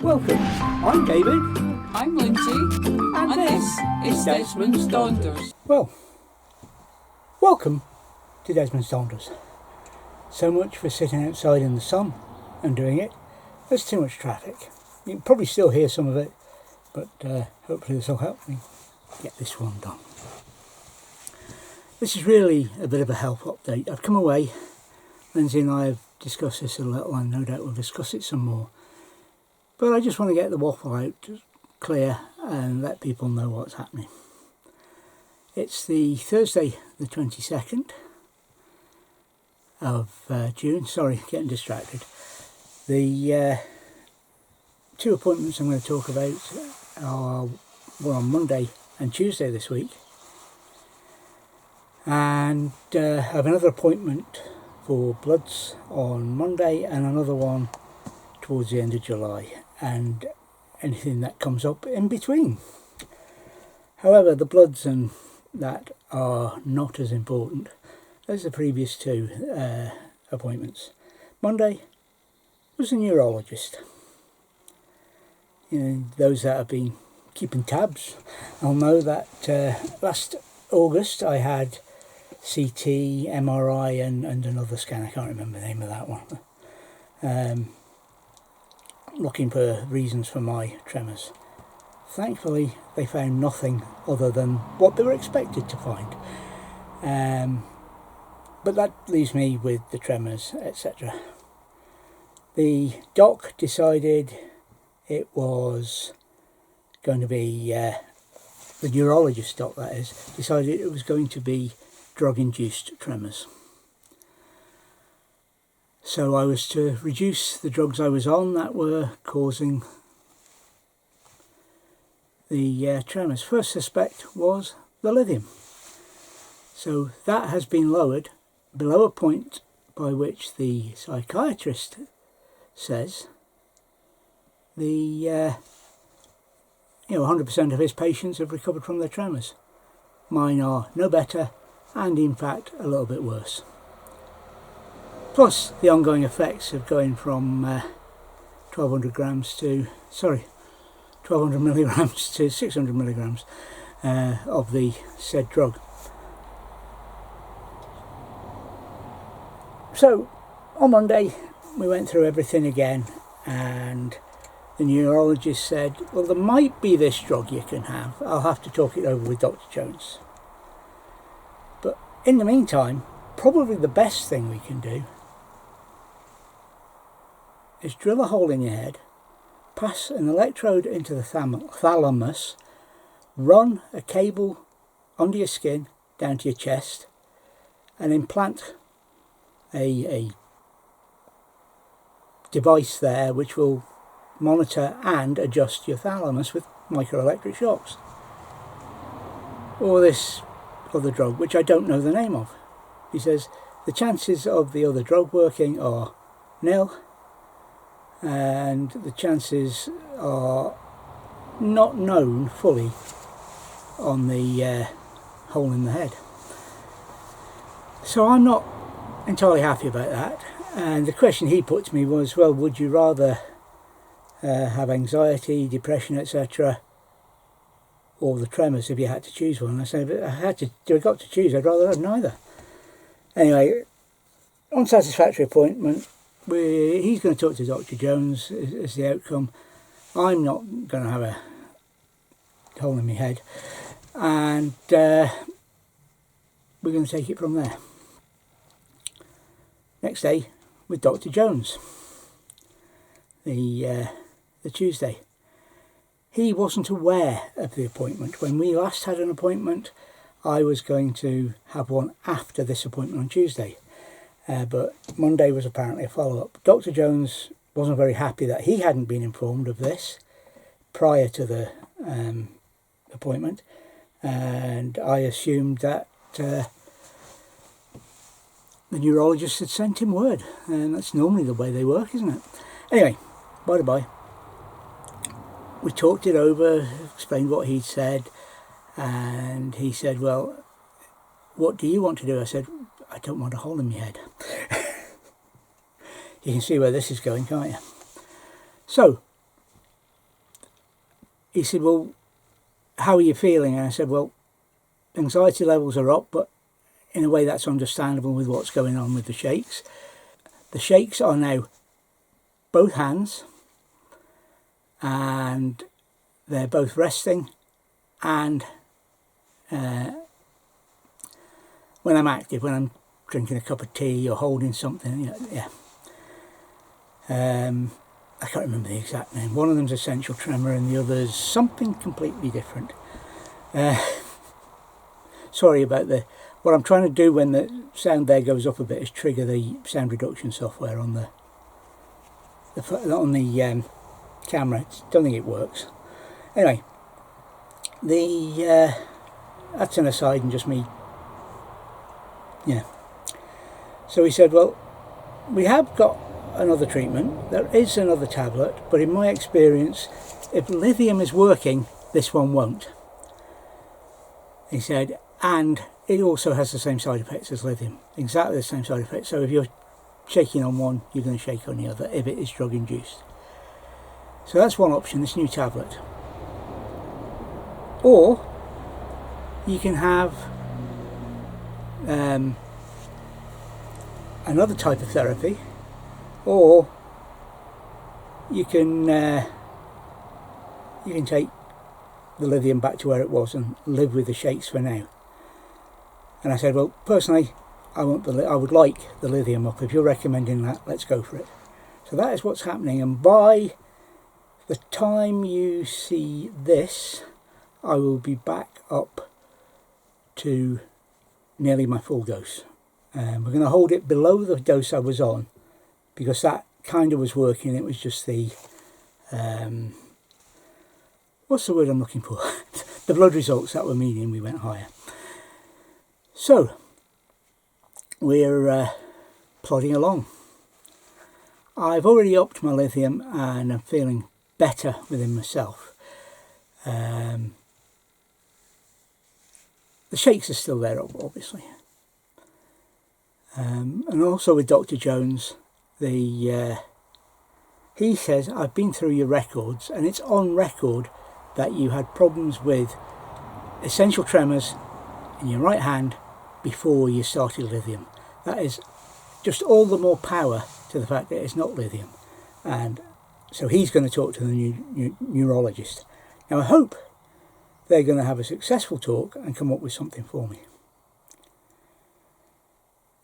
Welcome, I'm David. I'm Lindsay, and this is Desmonds Donders. Well, welcome to Desmonds Donders. So much for sitting outside in the sun and doing it. There's too much traffic. You can probably still hear some of it, but hopefully this will help me get this one done. This is really a bit of a health update. I've come away, Lindsay and I have discussed this a little, and no doubt we'll discuss it some more. But I just want to get the waffle out clear and let people know what's happening. It's the Thursday the 22nd of June. Sorry, getting distracted. The two appointments I'm going to talk about are one on Monday and Tuesday this week. And I have another appointment for bloods on Monday and another one towards the end of July, and anything that comes up in between. However, the bloods and that are not as important as the previous two appointments. Monday was a neurologist. You know, those that have been keeping tabs will know that last August I had CT, MRI and another scan. I can't remember the name of that one. Looking for reasons for my tremors. Thankfully they found nothing other than what they were expected to find. But that leaves me with the tremors, etc. The doc decided it was going to be, the neurologist doc that is, decided it was going to be drug-induced tremors. So I was to reduce the drugs I was on that were causing the tremors. First suspect was the lithium. So that has been lowered below a point by which the psychiatrist says the 100% of his patients have recovered from their tremors. Mine are no better and in fact a little bit worse. Plus the ongoing effects of going from 1200 milligrams to 600 milligrams of the said drug. So on Monday we went through everything again, and the neurologist said, well, there might be this drug you can have. I'll have to talk it over with Dr. Jones. But in the meantime, probably the best thing we can do is drill a hole in your head, pass an electrode into the thalamus, run a cable under your skin down to your chest, and implant a device there which will monitor and adjust your thalamus with microelectric shocks. Or this other drug, which I don't know the name of. He says the chances of the other drug working are nil, and the chances are not known fully on the hole in the head. So I'm not entirely happy about that, and the question he put to me was, well, would you rather have anxiety, depression, etc., or the tremors if you had to choose one? And I said, if I got to choose, I'd rather have neither. Anyway, unsatisfactory appointment. He's going to talk to Dr. Jones as the outcome. I'm not going to have a hole in my head, and we're going to take it from there. Next day with Dr. Jones, the Tuesday. He wasn't aware of the appointment. When we last had an appointment, I was going to have one after this appointment on Tuesday. But Monday was apparently a follow-up. Dr. Jones wasn't very happy that he hadn't been informed of this prior to the appointment, and I assumed that the neurologist had sent him word, and that's normally the way they work, isn't it? Anyway, by the by, we talked it over, explained what he'd said, and he said, well, what do you want to do? I said, I don't want a hole in my head. You can see where this is going, can't you? So he said, well, how are you feeling? And I said, well, anxiety levels are up, but in a way that's understandable with what's going on with the shakes. The shakes are now both hands, and they're both resting, and when I'm active, when I'm drinking a cup of tea or holding something, yeah. I can't remember the exact name. One of them's essential tremor and the other's something completely different. Sorry about what I'm trying to do when the sound there goes up a bit is trigger the sound reduction software on the camera. Don't think it works. Anyway, that's an aside and just me. Yeah. So he said, well, we have got another treatment. There is another tablet, but in my experience, if lithium is working, this one won't. He said, and it also has the same side effects as lithium, exactly the same side effects. So if you're shaking on one, you're going to shake on the other if it is drug induced. So that's one option, this new tablet. Or you can have another type of therapy, or you can take the lithium back to where it was and live with the shakes for now. And I said, well, personally, I would like the lithium up. If you're recommending that, let's go for it. So that is what's happening, and by the time you see this, I will be back up to nearly my full dose. We're going to hold it below the dose I was on, because that kind of was working. It was just the what's the word I'm looking for? The blood results that were medium, we went higher. So we're plodding along. I've already upped my lithium and I'm feeling better within myself. The shakes are still there, obviously. And also with Dr. Jones, he says, I've been through your records and it's on record that you had problems with essential tremors in your right hand before you started lithium. That is just all the more power to the fact that it's not lithium. And so he's going to talk to the neurologist. Now I hope they're going to have a successful talk and come up with something for me.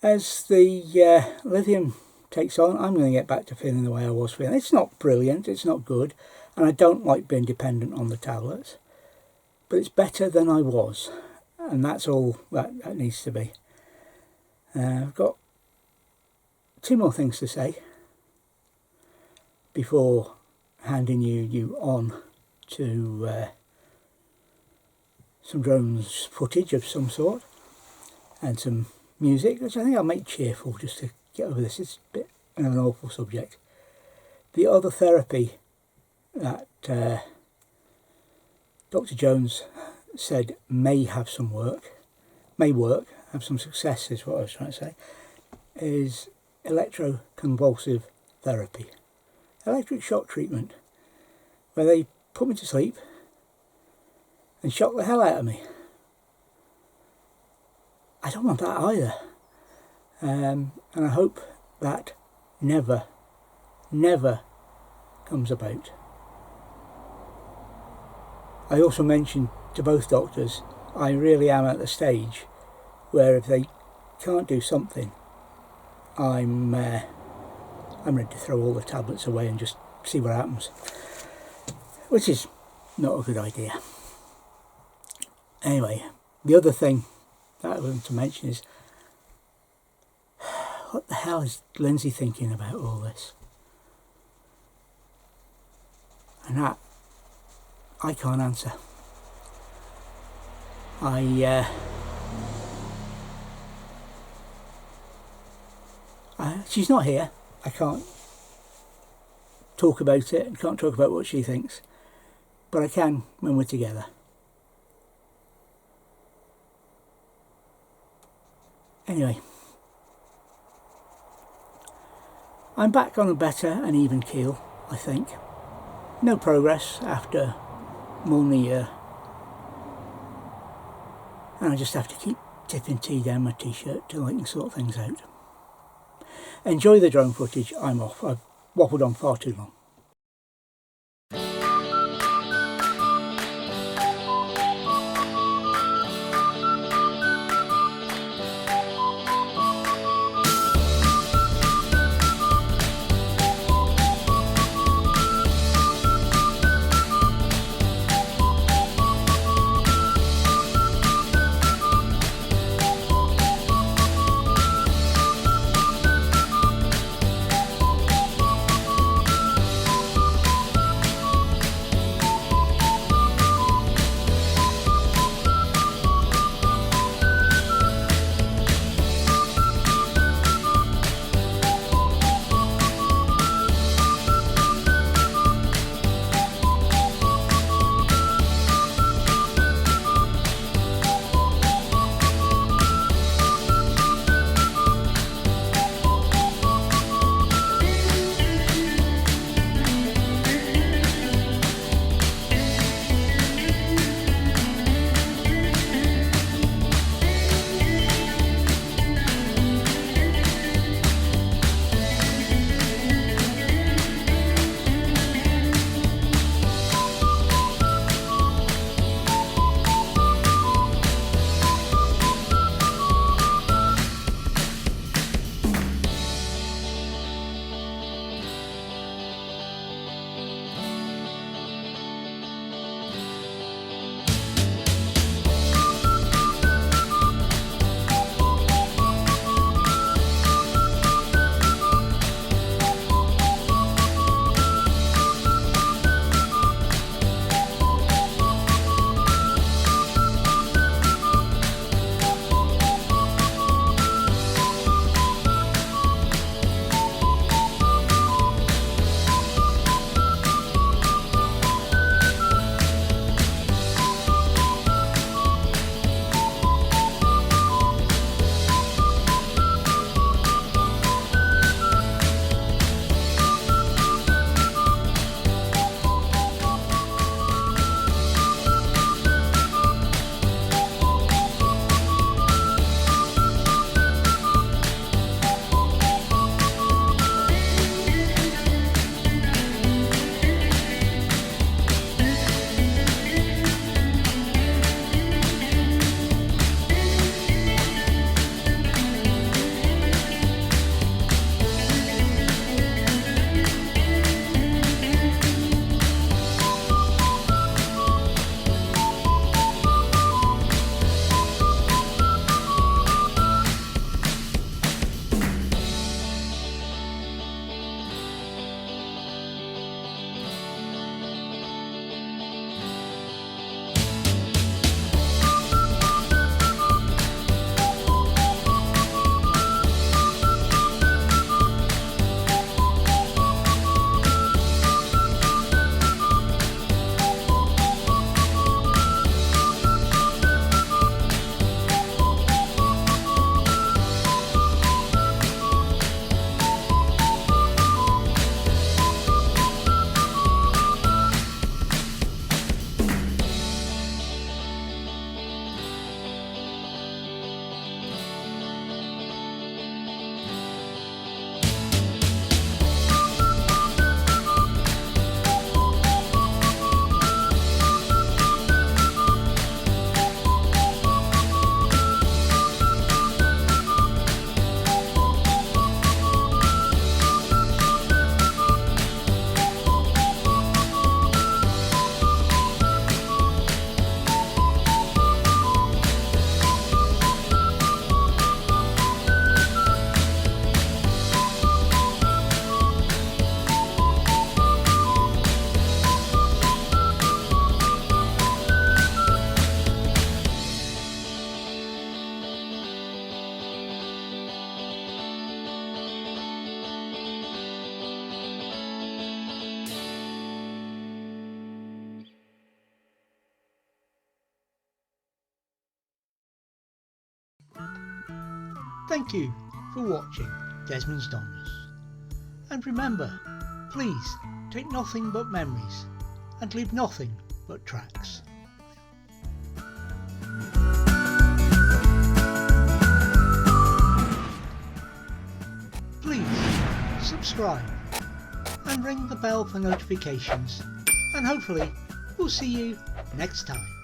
As the lithium takes on, I'm going to get back to feeling the way I was feeling. It's not brilliant, it's not good, and I don't like being dependent on the tablets, but it's better than I was, and that's all that needs to be. I've got 2 more things to say before handing you on to some drones footage of some sort and some music, which I think I'll make cheerful just to get over this. It's a bit of an awful subject. The other therapy that Dr. Jones said may have some work, have some success is what I was trying to say, is electroconvulsive therapy. Electric shock treatment, where they put me to sleep and shock the hell out of me. I don't want that either. And I hope that never comes about. I also mentioned to both doctors, I really am at the stage where if they can't do something, I'm ready to throw all the tablets away and just see what happens, which is not a good idea. Anyway, the other thing that I want to mention is, what the hell is Lindsay thinking about all this? And that I can't answer. She's not here. I can't talk about it and can't talk about what she thinks, but I can when we're together. Anyway, I'm back on a better and even keel, I think. No progress after moan ear, and I just have to keep tipping tea down my t-shirt till I can sort things out. Enjoy the drone footage. I'm off. I've waffled on far too long. Thank you for watching Desmonds Donders. And remember, please take nothing but memories and leave nothing but tracks. Please subscribe and ring the bell for notifications, and hopefully we'll see you next time.